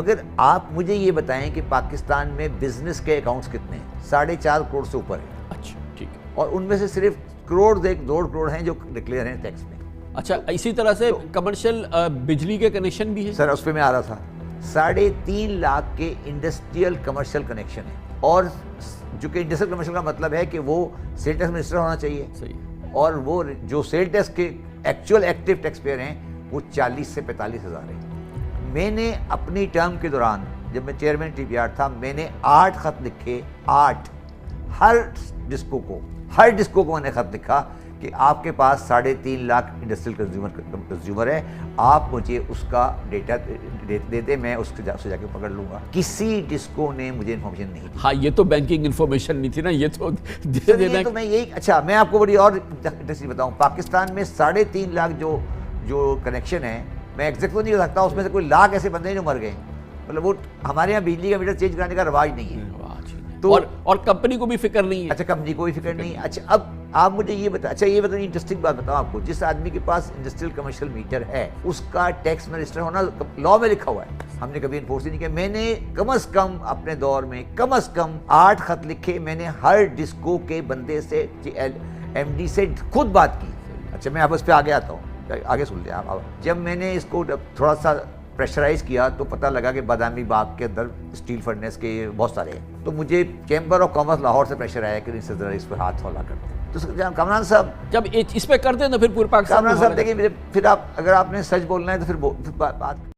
مگر آپ مجھے یہ بتائیں کہ پاکستان میں بزنس کے اکاؤنٹس کتنے ہیں؟ 4.5 کروڑ سے اوپر ہیں. اچھا ٹھیک ہے. اور ان میں سے صرف کروڑ 1-2 کروڑ ہیں جو ڈکلیئر ہیں ٹیکس میں. اچھا اسی طرح سے کمرشل بجلی کے کنیکشن بھی ہیں سر اس پہ میں آ رہا تھا. 3.5 لاکھ کے انڈسٹریل کمرشل کنیکشن ہیں. اور جو کہ انڈسٹریل کمرشل کا مطلب ہے کہ وہ سیل ٹیکس منسٹر ہونا چاہیے. صحیح. اور وہ جو سیل ٹیکس کے ایکچوئل ایکٹیو ٹیکس پیئر ہیں وہ 40 سے 45 ہزار ہیں. میں نے اپنی ٹرم کے دوران جب میں چیئرمین ٹی پی آر تھا میں نے 8 خط لکھے. 8 ہر ڈسکو کو میں نے خط لکھا کہ آپ کے پاس 3.5 لاکھ انڈسٹریل کنزیومر ہے, آپ مجھے اس کا ڈیٹا دے دیں, میں اس سے جا کے پکڑ لوں گا. کسی ڈسکو نے مجھے انفارمیشن نہیں دی. ہاں یہ تو بینکنگ انفارمیشن نہیں تھی نا, یہ تو دے دینا. تو میں یہی اچھا میں آپ کو بڑی اور انٹرسٹنگ بتاؤں. پاکستان میں 3.5 لاکھ جو کنیکشن ہیں, میں ایگزیکٹ تو نہیں ہو سکتا, اس میں سے کوئی لاکھ ایسے بندے ہیں جو مر گئے. مطلب وہ ہمارے یہاں بجلی کا میٹر چینج کرانے کا رواج نہیں ہے. تو اور کمپنی کو بھی فکر نہیں ہے. اچھا کمپنی کو بھی فکر نہیں ہے. اچھا اب آپ مجھے یہ بتائیں, اچھا یہ بتائیں انٹرسٹنگ بات بتاؤں آپ کو, جس آدمی کے پاس انڈسٹریل کمرشل میٹر ہے اس کا ٹیکس میں رجسٹر ہونا لا میں لکھا ہوا ہے. ہم نے کبھی انفورس ہی نہیں کیا. میں نے کم از کم اپنے دور میں کم از کم 8 خط لکھے. میں نے ہر ڈسکو کے بندے سے ایم ڈی سے خود بات کی. اچھا میں اب اس پہ آگے آتا ہوں, آگے سن لیں آپ. جب میں نے اس کو تھوڑا سا پریشرائز کیا تو پتہ لگا کہ بادامی باغ کے اندر اسٹیل فرنیس کے بہت سارے ہیں. تو مجھے چیمبر آف کامرس لاہور سے پریشر آیا کہ اس پر ہاتھ ہلا کرتے ہیں. تو کامران صاحب جب اس پہ کرتے ہیں تو پھر پورے پاکستان کامران صاحب دیکھیں, پھر آپ اگر آپ نے سچ بولنا ہے تو پھر بات